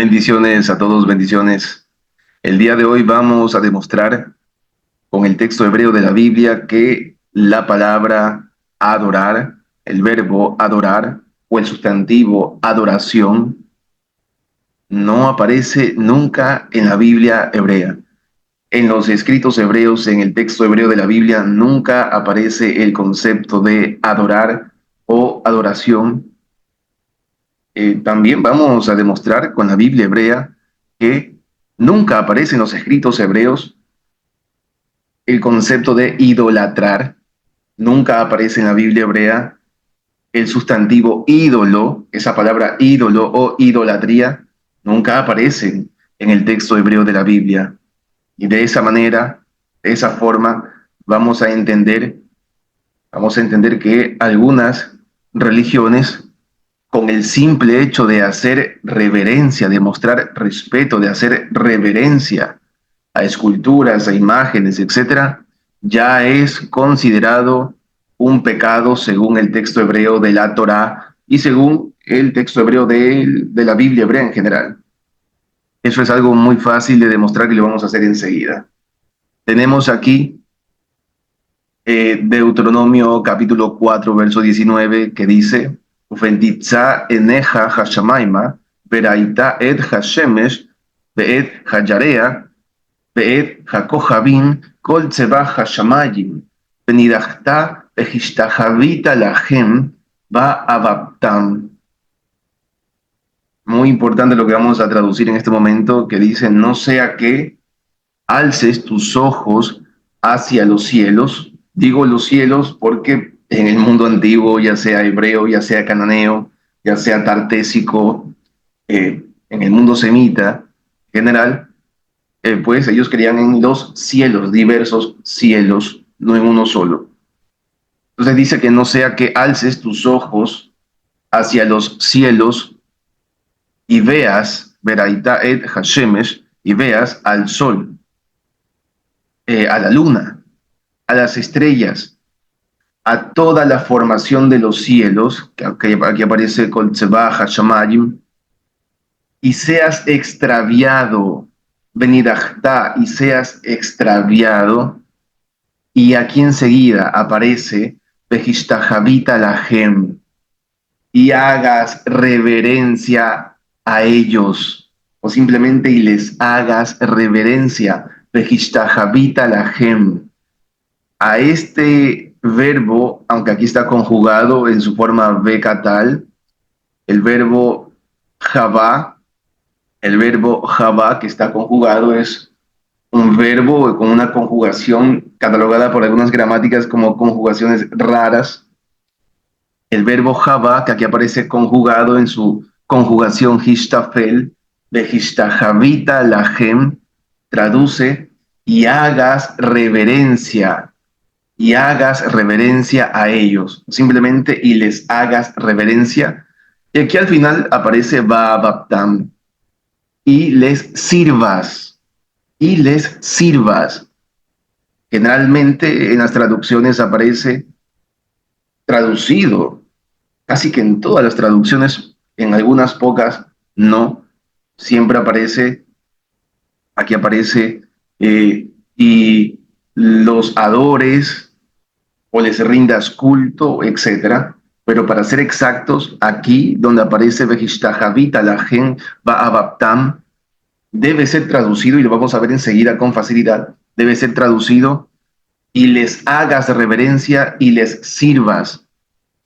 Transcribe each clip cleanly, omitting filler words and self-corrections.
Bendiciones a todos, bendiciones. El día de hoy vamos a demostrar con el texto hebreo de la Biblia que la palabra adorar, el verbo adorar o el sustantivo adoración no aparece nunca en la Biblia hebrea. En los escritos hebreos, en el texto hebreo de la Biblia, nunca aparece el concepto de adorar o adoración. También vamos a demostrar con la Biblia hebrea que nunca aparece en los escritos hebreos el concepto de idolatrar, nunca aparece en la Biblia hebrea el sustantivo ídolo, esa palabra ídolo o idolatría, nunca aparece en el texto hebreo de la Biblia. Y de esa manera, de esa forma, vamos a entender que algunas religiones con el simple hecho de hacer reverencia, de mostrar respeto, de hacer reverencia a esculturas, a imágenes, etcétera, ya es considerado un pecado según el texto hebreo de la Torá y según el texto hebreo de la Biblia hebrea en general. Eso es algo muy fácil de demostrar y lo vamos a hacer enseguida. Tenemos aquí Deuteronomio capítulo 4, verso 19, que dice: Ufentitza eneja hashamaima, veraita et hashemesh, veet hayarea, veet hakohabin, kol tzeva hashamayim, venidachta vehishtahavita lahem, va abaptam. Muy importante lo que vamos a traducir en este momento, que dice: no sea que alces tus ojos hacia los cielos. Digo los cielos porque en el mundo antiguo, ya sea hebreo, ya sea cananeo, ya sea tartésico, en el mundo semita en general, pues ellos creían en los cielos, diversos cielos, no en uno solo. Entonces dice que no sea que alces tus ojos hacia los cielos y veas, veraita et hashemesh, y veas al sol, a la luna, a las estrellas, a toda la formación de los cielos, que aquí aparece Kol Tzeva Hashamayim, y seas extraviado, venidachta, y seas extraviado, y aquí enseguida aparece Vehishtahavita Lahem, y hagas reverencia a ellos, o simplemente y les hagas reverencia, Vehishtahavita Lahem. A este verbo, aunque aquí está conjugado en su forma vegetal, el verbo javá, que está conjugado es un verbo con una conjugación catalogada por algunas gramáticas como conjugaciones raras. El verbo javá, que aquí aparece conjugado en su conjugación hishtafel, de hishtahavita lahem, traduce y hagas reverencia a ellos, simplemente y les hagas reverencia. Y aquí al final aparece Ba'abaptam, y les sirvas. Generalmente en las traducciones aparece traducido, casi que en todas las traducciones, en algunas pocas no, siempre aparece, aquí aparece, y los adores, o les rindas culto, etcétera. Pero para ser exactos, aquí donde aparece Vehishtahavita Lahem Ba'abaptam, debe ser traducido, y lo vamos a ver enseguida con facilidad, debe ser traducido y les hagas reverencia y les sirvas.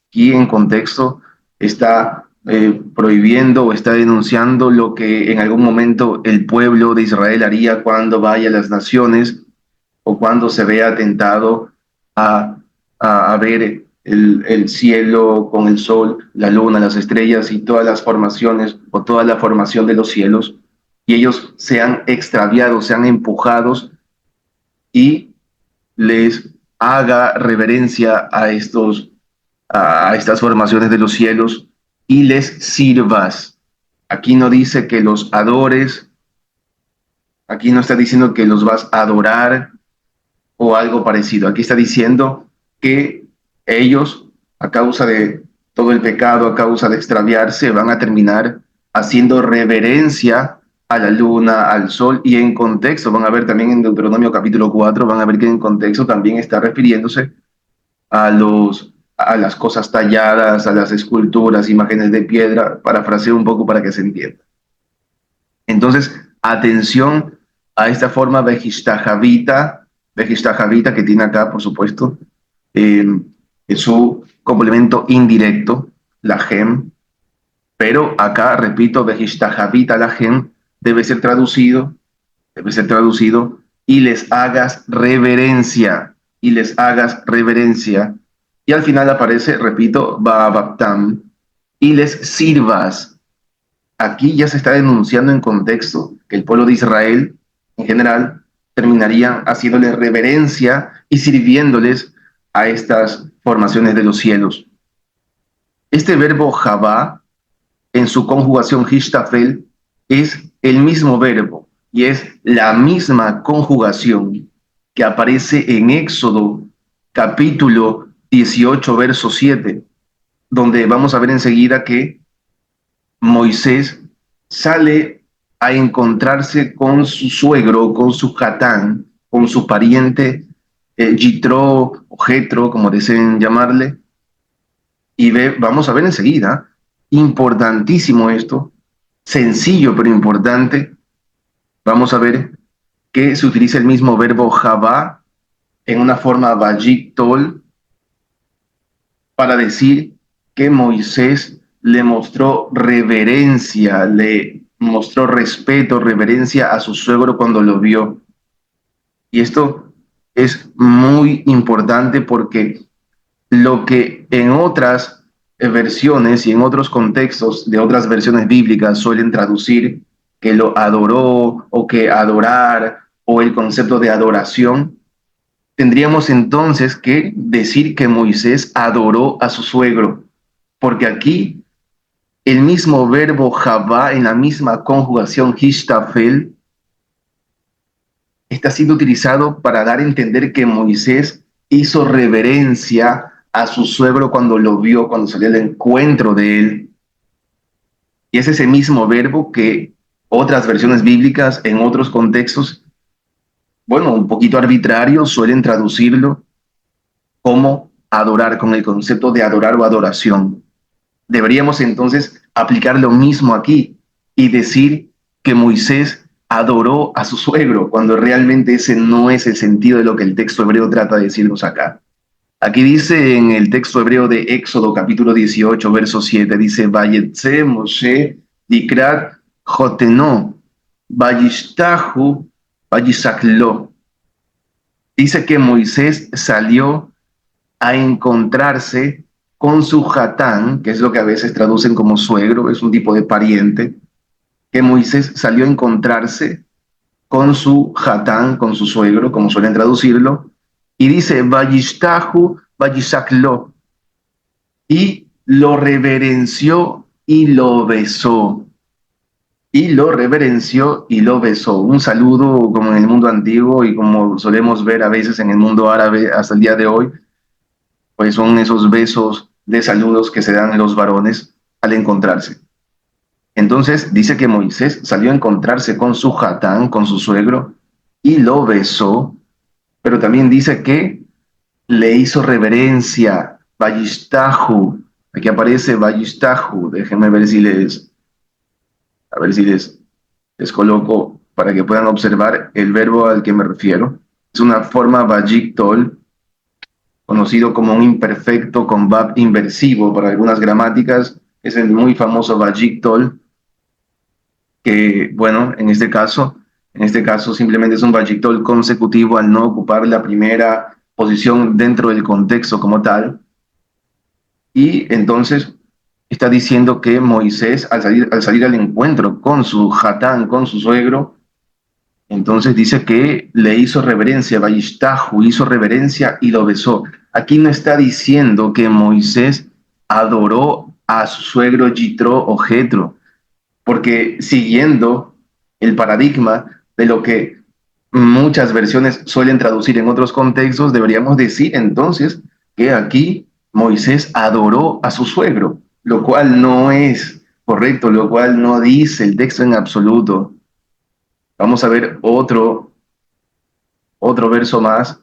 Aquí en contexto está prohibiendo o está denunciando lo que en algún momento el pueblo de Israel haría cuando vaya a las naciones o cuando se vea tentado a ver el cielo con el sol, la luna, las estrellas y todas las formaciones o toda la formación de los cielos, y ellos sean extraviados, sean empujados y les haga reverencia a estas formaciones de los cielos y les sirvas. Aquí no dice que los adores, aquí no está diciendo que los vas a adorar o algo parecido. Aquí está diciendo que ellos, a causa de todo el pecado, a causa de extraviarse, van a terminar haciendo reverencia a la luna, al sol, y en contexto, van a ver también en Deuteronomio capítulo 4, van a ver que en contexto también está refiriéndose a las cosas talladas, a las esculturas, imágenes de piedra, parafraseo un poco para que se entienda. Entonces, atención a esta forma vejishtahavita que tiene acá, por supuesto, su complemento indirecto, la gem, pero acá, repito, vejishtahavita la gem debe ser traducido, y les hagas reverencia, y les hagas reverencia. Y al final aparece, repito, Ba'abaptam, y les sirvas. Aquí ya se está denunciando en contexto que el pueblo de Israel, en general, terminaría haciéndole reverencia y sirviéndoles a estas formaciones de los cielos. Este verbo Javá, en su conjugación Hishtafel, es el mismo verbo y es la misma conjugación que aparece en Éxodo capítulo 18, verso 7, donde vamos a ver enseguida que Moisés sale a encontrarse con su suegro, con su Hatán, con su pariente Yitro o Jetro, como deseen llamarle, y vamos a ver enseguida, importantísimo esto, sencillo pero importante, vamos a ver que se utiliza el mismo verbo Javá en una forma Vayiktol para decir que Moisés le mostró reverencia, le mostró respeto, reverencia a su suegro cuando lo vio. Y esto es muy importante porque lo que en otras versiones y en otros contextos de otras versiones bíblicas suelen traducir que lo adoró o que adorar o el concepto de adoración, tendríamos entonces que decir que Moisés adoró a su suegro, porque aquí el mismo verbo Javá en la misma conjugación Hishtafel está siendo utilizado para dar a entender que Moisés hizo reverencia a su suegro cuando lo vio, cuando salió al encuentro de él. Y es ese mismo verbo que otras versiones bíblicas en otros contextos, bueno, un poquito arbitrario, suelen traducirlo como adorar, con el concepto de adorar o adoración. Deberíamos entonces aplicar lo mismo aquí y decir que Moisés adoró a su suegro, cuando realmente ese no es el sentido de lo que el texto hebreo trata de decirnos acá. Aquí dice en el texto hebreo de Éxodo capítulo 18, verso 7, dice, Vayetze Moshe dikrat joteno, vayishtahu, vayisaklo. Dice que Moisés salió a encontrarse con su Hatán, que es lo que a veces traducen como suegro, es un tipo de pariente, que Moisés salió a encontrarse con su Hatán, con su suegro, como suelen traducirlo, y dice, Vayishtahu, Vayisaklo, y lo reverenció y lo besó. Y lo reverenció y lo besó. Un saludo como en el mundo antiguo y como solemos ver a veces en el mundo árabe hasta el día de hoy, pues son esos besos de saludos que se dan los varones al encontrarse. Entonces dice que Moisés salió a encontrarse con su Hatán, con su suegro, y lo besó, pero también dice que le hizo reverencia, Vayishtahu. Aquí aparece Vayishtahu. Déjenme ver si les coloco para que puedan observar el verbo al que me refiero. Es una forma Vayiktol, conocido como un imperfecto con verb inversivo para algunas gramáticas. Es el muy famoso Vayiktol, que, bueno, en este caso simplemente es un Vayiktol consecutivo al no ocupar la primera posición dentro del contexto como tal. Y entonces está diciendo que Moisés, al salir al encuentro con su Hatán, con su suegro, entonces dice que le hizo reverencia, Vayishtahu, hizo reverencia y lo besó. Aquí no está diciendo que Moisés adoró a su suegro Yitro o Jetro, porque siguiendo el paradigma de lo que muchas versiones suelen traducir en otros contextos, deberíamos decir entonces que aquí Moisés adoró a su suegro, lo cual no es correcto, lo cual no dice el texto en absoluto. Vamos a ver otro verso más,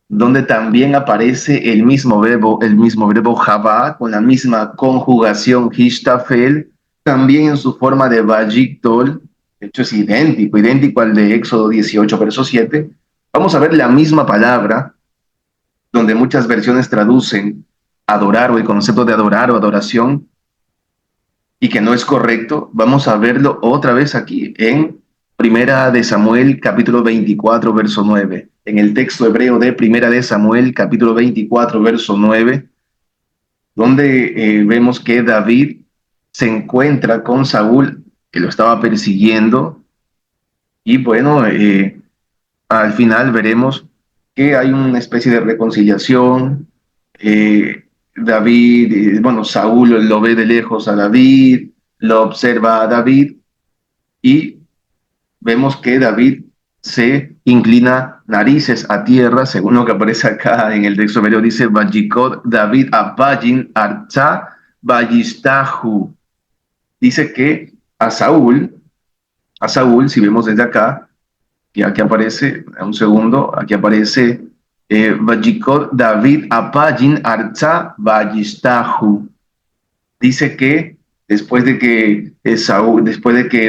donde también aparece el mismo verbo Javá, con la misma conjugación Hishtafel, también en su forma de Vayiktol. De hecho es idéntico al de Éxodo 18, verso 7. Vamos a ver la misma palabra, donde muchas versiones traducen adorar o el concepto de adorar o adoración, y que no es correcto. Vamos a verlo otra vez aquí en Primera de Samuel, capítulo 24, verso 9. En el texto hebreo de Primera de Samuel, capítulo 24, verso 9, donde vemos que David se encuentra con Saúl, que lo estaba persiguiendo, y bueno, al final veremos que hay una especie de reconciliación. David, bueno, Saúl lo ve de lejos a David, lo observa a David y vemos que David se inclina narices a tierra, según lo que aparece acá en el texto hebreo, dice, Vayikod David Abayin Arza Vayistahu. Dice que a Saúl, si vemos desde acá, y aquí aparece, un segundo, aquí aparece Vayikod David Abayin Arza Vayistahu. Dice que después de que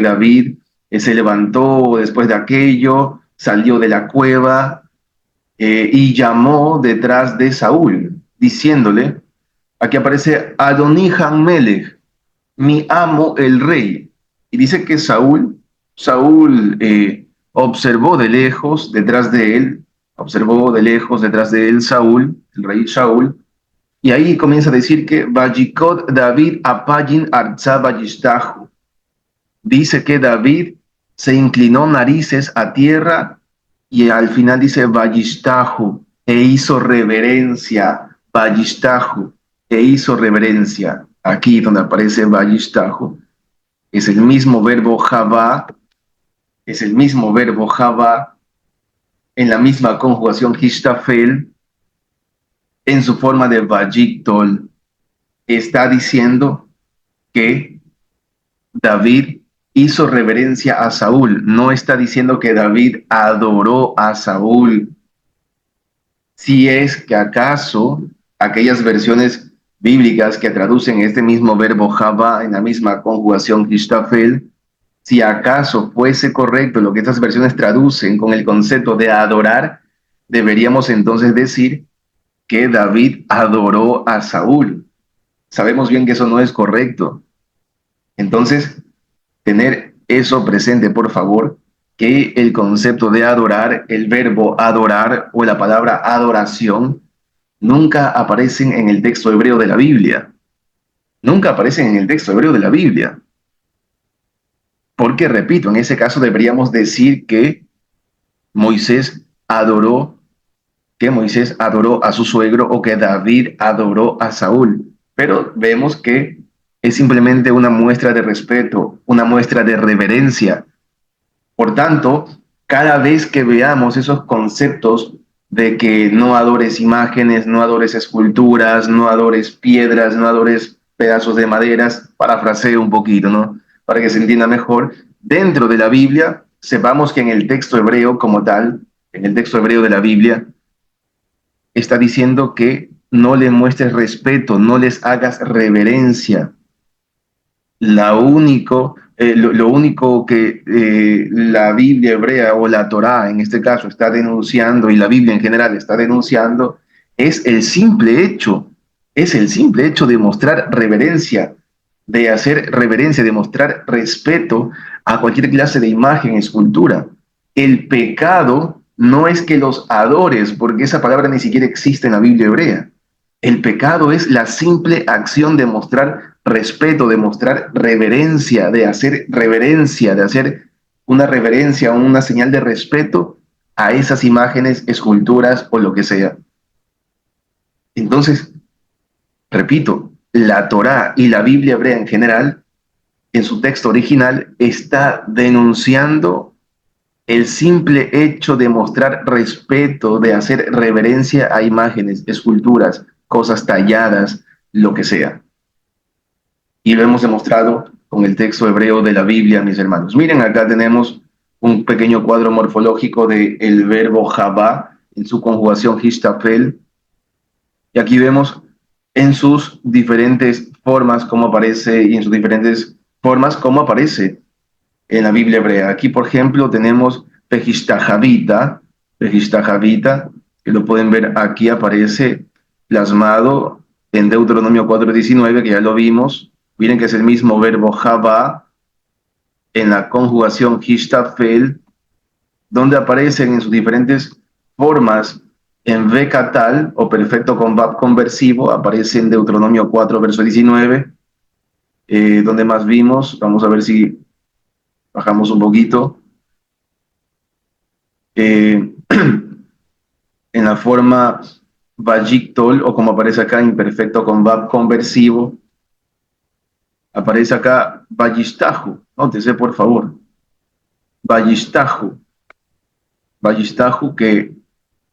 David se levantó, después de aquello, salió de la cueva y llamó detrás de Saúl, diciéndole, aquí aparece Adonihan Melech, mi amo el rey. Y dice que Saúl observó de lejos detrás de él, Saúl, el rey Saúl, y ahí comienza a decir que Vayikod David Apayin Arza Vayistahu. Dice que David se inclinó narices a tierra y al final dice Vayistahu e hizo reverencia. Vayistahu e hizo reverencia. Aquí donde aparece Vayistahu es el mismo verbo Javá, en la misma conjugación Hishtafel, en su forma de Vayiktol. Está diciendo que David hizo reverencia a Saúl. No está diciendo que David adoró a Saúl. Si es que acaso aquellas versiones bíblicas que traducen este mismo verbo Javá en la misma conjugación Hishtafel, si acaso fuese correcto lo que estas versiones traducen con el concepto de adorar, deberíamos entonces decir que David adoró a Saúl. Sabemos bien que eso no es correcto. Entonces, tener eso presente, por favor, que el concepto de adorar, el verbo adorar o la palabra adoración, nunca aparecen en el texto hebreo de la Biblia. Nunca aparecen en el texto hebreo de la Biblia. Porque, repito, en ese caso deberíamos decir que Moisés adoró a su suegro o que David adoró a Saúl. Pero vemos que es simplemente una muestra de respeto, una muestra de reverencia. Por tanto, cada vez que veamos esos conceptos de que no adores imágenes, no adores esculturas, no adores piedras, no adores pedazos de maderas, parafraseo un poquito, ¿no? Para que se entienda mejor, dentro de la Biblia, sepamos que en el texto hebreo como tal, en el texto hebreo de la Biblia, está diciendo que no le muestres respeto, no les hagas reverencia. Lo único que la Biblia hebrea o la Torá en este caso está denunciando, y la Biblia en general está denunciando, es el simple hecho de mostrar reverencia, de hacer reverencia, de mostrar respeto a cualquier clase de imagen, escultura. El pecado no es que los adores, porque esa palabra ni siquiera existe en la Biblia hebrea. El pecado es la simple acción de mostrar respeto, de mostrar reverencia, de hacer una reverencia, una señal de respeto a esas imágenes, esculturas o lo que sea. Entonces, repito, la Torá y la Biblia hebrea en general, en su texto original, está denunciando el simple hecho de mostrar respeto, de hacer reverencia a imágenes, esculturas, cosas talladas, lo que sea. Y lo hemos demostrado con el texto hebreo de la Biblia, mis hermanos. Miren, acá tenemos un pequeño cuadro morfológico del verbo Javá en su conjugación Hishtafel. Y aquí vemos en sus diferentes formas cómo aparece y en sus diferentes formas cómo aparece en la Biblia hebrea. Aquí, por ejemplo, tenemos Pejishtahavita, que lo pueden ver aquí, aparece plasmado en Deuteronomio 4:19, que ya lo vimos. Miren que es el mismo verbo Javá en la conjugación Hishtafel, donde aparecen en sus diferentes formas en Vekatal o perfecto con Bab conversivo, aparece en Deuteronomio 4, verso 19, donde más vimos, vamos a ver si bajamos un poquito, en la forma Vajiktol, o como aparece acá, imperfecto con Bab conversivo, aparece acá Vajistahu, nótese por favor, Vajistahu, que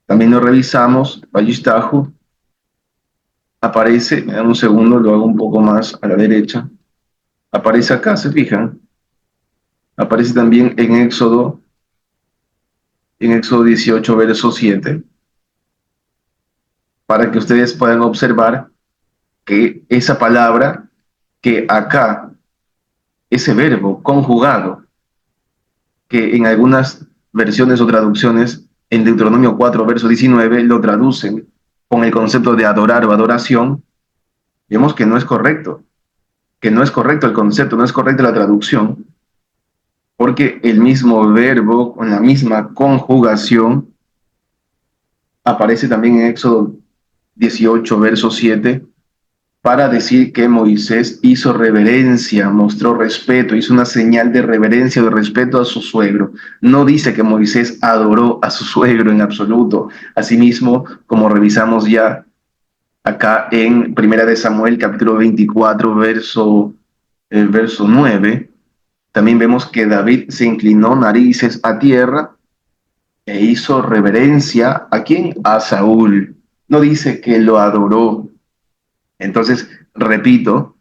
también lo revisamos, Vajistahu, aparece, me dan un segundo, lo hago un poco más a la derecha, aparece acá, ¿se fijan? Aparece también en Éxodo 18, verso 7, para que ustedes puedan observar que esa palabra, que acá, ese verbo conjugado, que en algunas versiones o traducciones, en Deuteronomio 4, verso 19, lo traducen con el concepto de adorar o adoración, vemos que no es correcto el concepto, no es correcta la traducción, porque el mismo verbo con la misma conjugación aparece también en Éxodo 18, verso 7, para decir que Moisés hizo reverencia, mostró respeto, hizo una señal de reverencia o de respeto a su suegro. No dice que Moisés adoró a su suegro en absoluto. Asimismo, como revisamos ya acá en Primera de Samuel, capítulo 24, verso 9, también vemos que David se inclinó narices a tierra e hizo reverencia ¿a quién? A Saúl. No dice que lo adoró. Entonces, repito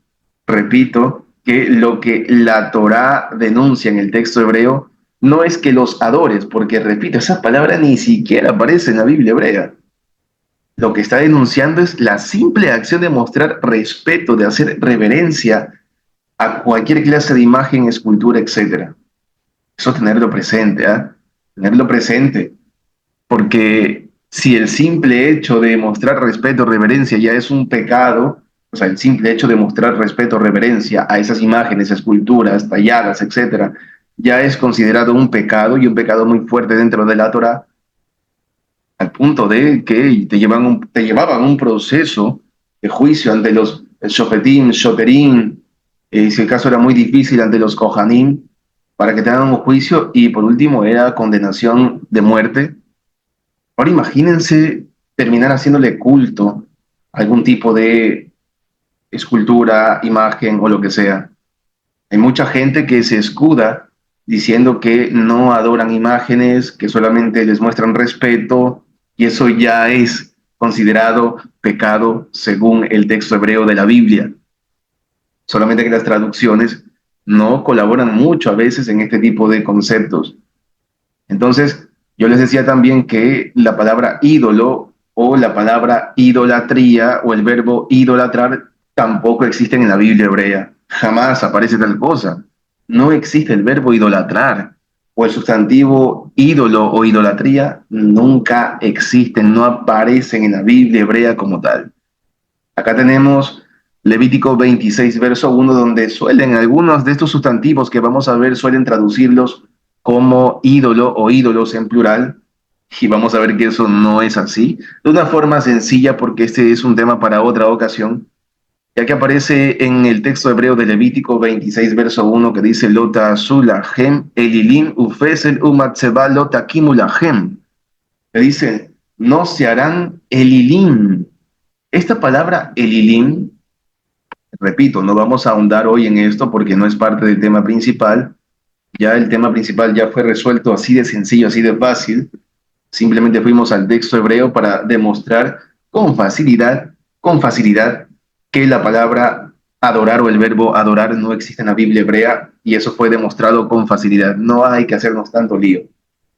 que lo que la Torá denuncia en el texto hebreo no es que los adores, porque repito, esa palabra ni siquiera aparece en la Biblia hebrea. Lo que está denunciando es la simple acción de mostrar respeto, de hacer reverencia a cualquier clase de imagen, escultura, etc. Eso tenerlo presente, ¿eh? Tenerlo presente, porque si el simple hecho de mostrar respeto, reverencia ya es un pecado, o sea, el simple hecho de mostrar respeto, reverencia a esas imágenes, esculturas, talladas, etcétera, ya es considerado un pecado y un pecado muy fuerte dentro de la Torah, al punto de que te llevaban un proceso de juicio ante los Shofetim, Shoterim, si el caso era muy difícil, ante los Kohanim, para que te hagan un juicio, y por último era condenación de muerte. Ahora imagínense terminar haciéndole culto a algún tipo de escultura, imagen o lo que sea. Hay mucha gente que se escuda diciendo que no adoran imágenes, que solamente les muestran respeto, y eso ya es considerado pecado según el texto hebreo de la Biblia. Solamente que las traducciones no colaboran mucho a veces en este tipo de conceptos. Entonces, yo les decía también que la palabra ídolo o la palabra idolatría o el verbo idolatrar tampoco existen en la Biblia hebrea. Jamás aparece tal cosa. No existe el verbo idolatrar o el sustantivo ídolo o idolatría. Nunca existen, no aparecen en la Biblia hebrea como tal. Acá tenemos Levítico 26, verso 1, donde suelen algunos de estos sustantivos que vamos a ver, suelen traducirlos como ídolo o ídolos en plural, y vamos a ver que eso no es así, de una forma sencilla, porque este es un tema para otra ocasión, ya que aparece en el texto hebreo de Levítico 26, verso 1, que dice, Lota Sulahem, Elilim, Ufesel, Umatzeba, Lota Kimulahem, que dice, no se harán Elilim. Esta palabra Elilim, repito, no vamos a ahondar hoy en esto porque no es parte del tema principal. Ya el tema principal ya fue resuelto así de sencillo, así de fácil. Simplemente fuimos al texto hebreo para demostrar con facilidad que la palabra adorar o el verbo adorar no existe en la Biblia hebrea y eso fue demostrado con facilidad. No hay que hacernos tanto lío.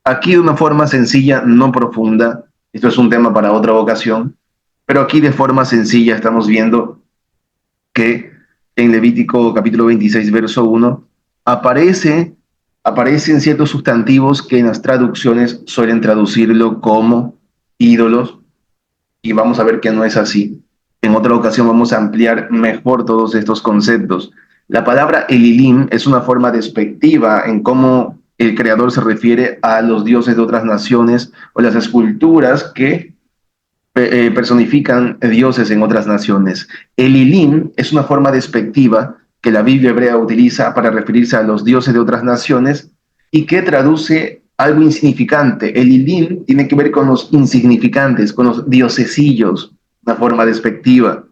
Aquí de una forma sencilla, no profunda, esto es un tema para otra ocasión, pero aquí de forma sencilla estamos viendo que en Levítico capítulo 26, verso 1, aparecen ciertos sustantivos que en las traducciones suelen traducirlo como ídolos, y vamos a ver que no es así. En otra ocasión vamos a ampliar mejor todos estos conceptos. La palabra Elilim es una forma despectiva en cómo el creador se refiere a los dioses de otras naciones o las esculturas que personifican dioses en otras naciones. Elilim es una forma despectiva que la Biblia hebrea utiliza para referirse a los dioses de otras naciones y que traduce algo insignificante. Elilim tiene que ver con los insignificantes, con los diosesillos, una forma despectiva.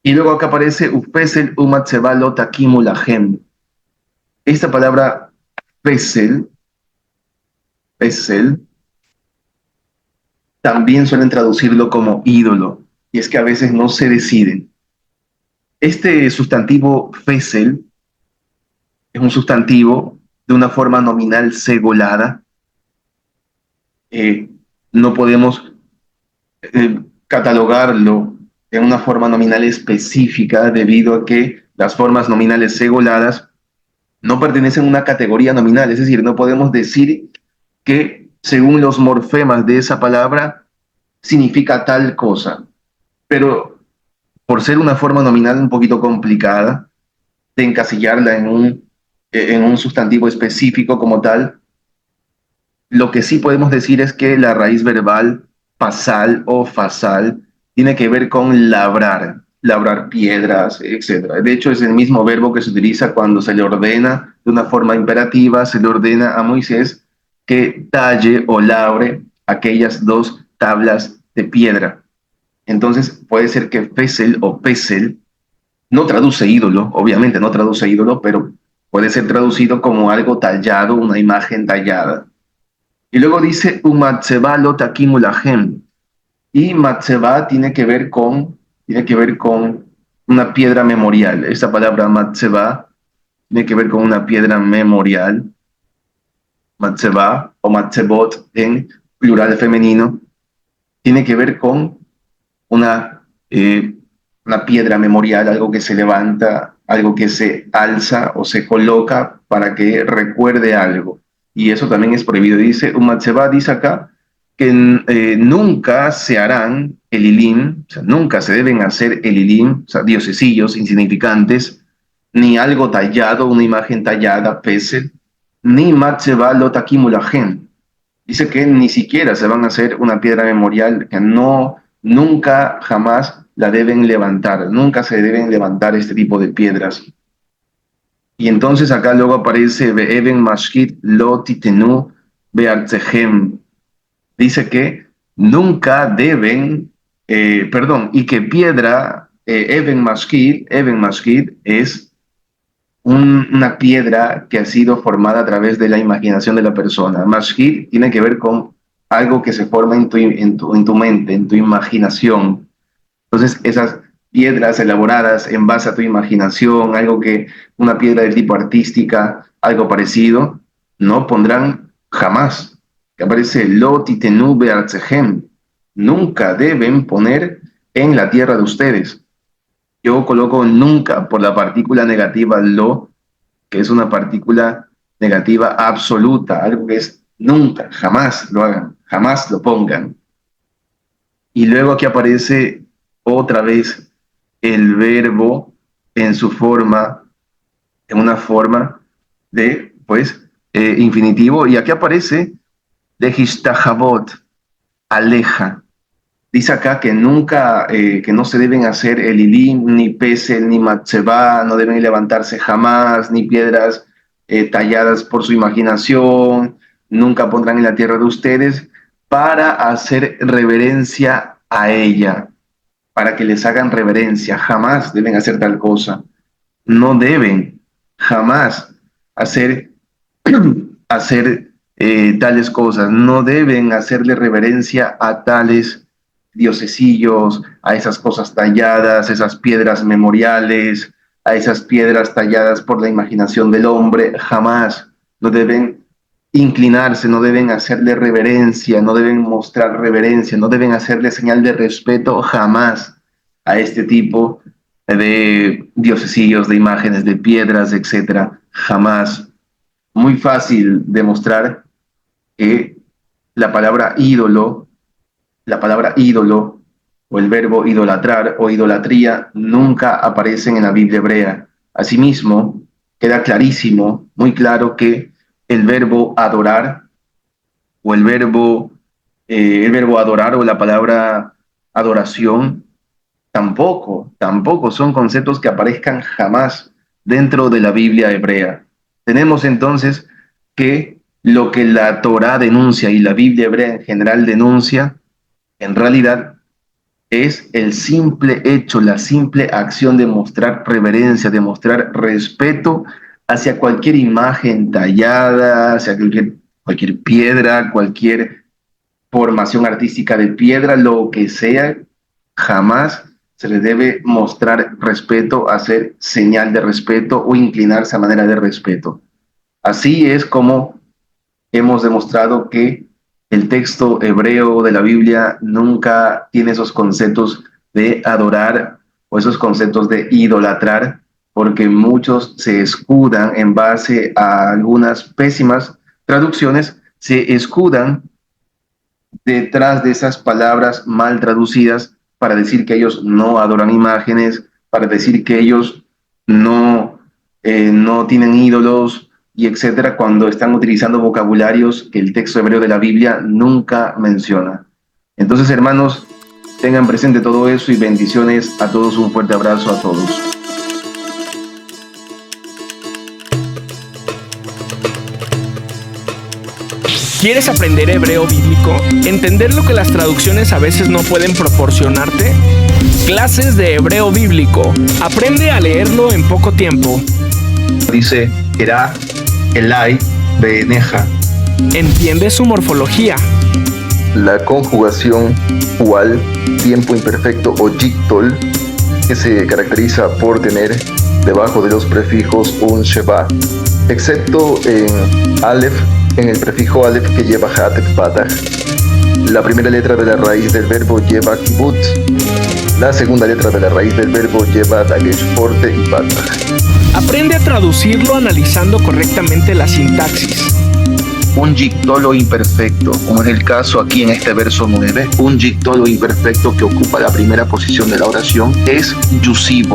Y luego acá aparece Ufesel umatzebalo takimu lahem. Esta palabra Pesel, Pesel, también suelen traducirlo como ídolo, y es que a veces no se deciden. Este sustantivo Fesel es un sustantivo de una forma nominal segolada. Eh, no podemos catalogarlo en una forma nominal específica debido a que las formas nominales segoladas no pertenecen a una categoría nominal, es decir, no podemos decir que según los morfemas de esa palabra significa tal cosa, pero por ser una forma nominal un poquito complicada de encasillarla en un sustantivo específico como tal, lo que sí podemos decir es que la raíz verbal pasal o fasal tiene que ver con labrar, labrar piedras, etcétera. De hecho, es el mismo verbo que se utiliza cuando se le ordena de una forma imperativa, se le ordena a Moisés que talle o labre aquellas dos tablas de piedra. Entonces, puede ser que Pesel o Pesel no traduce ídolo, obviamente no traduce ídolo, pero puede ser traducido como algo tallado, una imagen tallada. Y luego dice, Umatzeba lo takimu lahem. Y Matzeba tiene que ver con una piedra memorial. Esta palabra Matzeba tiene que ver con una piedra memorial. Matzeba o Matzebot en plural femenino. Tiene que ver con una, una piedra memorial, algo que se levanta, algo que se alza o se coloca para que recuerde algo. Y eso también es prohibido. Dice, Umatzeba dice acá que nunca se harán elilim, o sea, nunca se deben hacer elilim, o sea, diosesillos insignificantes, ni algo tallado, una imagen tallada, pese, ni matzeba lo takimulajen. Dice que ni siquiera se van a hacer una piedra memorial, que no, nunca, jamás la deben levantar, nunca se deben levantar este tipo de piedras. Y entonces acá luego aparece Be'eben Mashkit Lo Titenu Be'artzehem. Dice que nunca deben, perdón, y que piedra, Eben Mashkit es una piedra que ha sido formada a través de la imaginación de la persona. Mashkit tiene que ver con algo que se forma en tu mente, en tu imaginación. Entonces, esas piedras elaboradas en base a tu imaginación, algo que una piedra de tipo artística, algo parecido, no pondrán jamás. Que aparece lo titenu beartzehem. Nunca deben poner en la tierra de ustedes. Yo coloco nunca por la partícula negativa lo, que es una partícula negativa absoluta, algo que es nunca, jamás lo hagan, jamás lo pongan. Y luego aquí aparece otra vez el verbo en su forma, en una forma de, pues, infinitivo. Y aquí aparece de Hishtahabot, aleja. Dice acá que nunca, que no se deben hacer el ilim, ni pesel, ni matzeba, no deben levantarse jamás, ni piedras talladas por su imaginación, nunca pondrán en la tierra de ustedes para hacer reverencia a ella, para que les hagan reverencia. Jamás deben hacer tal cosa. No deben jamás hacer, hacer tales cosas. No deben hacerle reverencia a tales diosesillos, a esas cosas talladas, esas piedras memoriales, a esas piedras talladas por la imaginación del hombre. Jamás. No deben inclinarse, no deben hacerle reverencia, no deben mostrar reverencia, no deben hacerle señal de respeto jamás a este tipo de diosesillos, de imágenes, de piedras, etcétera. Jamás. Muy fácil demostrar que la palabra ídolo o el verbo idolatrar o idolatría nunca aparecen en la Biblia hebrea. Asimismo, queda clarísimo, muy claro que el verbo adorar o el verbo adorar o la palabra adoración tampoco son conceptos que aparezcan jamás dentro de la Biblia hebrea. Tenemos entonces que lo que la Torá denuncia y la Biblia hebrea en general denuncia, en realidad es el simple hecho, la simple acción de mostrar reverencia, de mostrar respeto hacia cualquier imagen tallada, hacia cualquier piedra, cualquier formación artística de piedra, lo que sea. Jamás se le debe mostrar respeto, hacer señal de respeto o inclinarse a manera de respeto. Así es como hemos demostrado que el texto hebreo de la Biblia nunca tiene esos conceptos de adorar o esos conceptos de idolatrar, porque muchos se escudan en base a algunas pésimas traducciones, se escudan detrás de esas palabras mal traducidas para decir que ellos no adoran imágenes, para decir que ellos no tienen ídolos, y etcétera, cuando están utilizando vocabularios que el texto hebreo de la Biblia nunca menciona. Entonces, hermanos, tengan presente todo eso y bendiciones a todos. Un fuerte abrazo a todos. ¿Quieres aprender hebreo bíblico? ¿Entender lo que las traducciones a veces no pueden proporcionarte? Clases de hebreo bíblico. Aprende a leerlo en poco tiempo. Dice, Erá, Elai, Beneja. Entiende su morfología. La conjugación ual, tiempo imperfecto o yictol, que se caracteriza por tener debajo de los prefijos un sheba, excepto en Aleph, en el prefijo Aleph que lleva hat patah. La primera letra de la raíz del verbo lleva kibbutz. La segunda letra de la raíz del verbo lleva dagesh forte y patah. Aprende a traducirlo analizando correctamente la sintaxis. Un yictolo imperfecto, como es el caso aquí en este verso 9, un yictolo imperfecto que ocupa la primera posición de la oración es yusivo,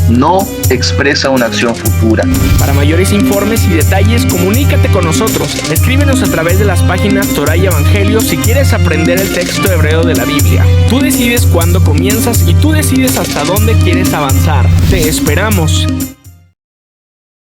no expresa una acción futura. Para mayores informes y detalles, comunícate con nosotros. Escríbenos a través de las páginas Torá y Evangelio si quieres aprender el texto hebreo de la Biblia. Tú decides cuándo comienzas y tú decides hasta dónde quieres avanzar. Te esperamos.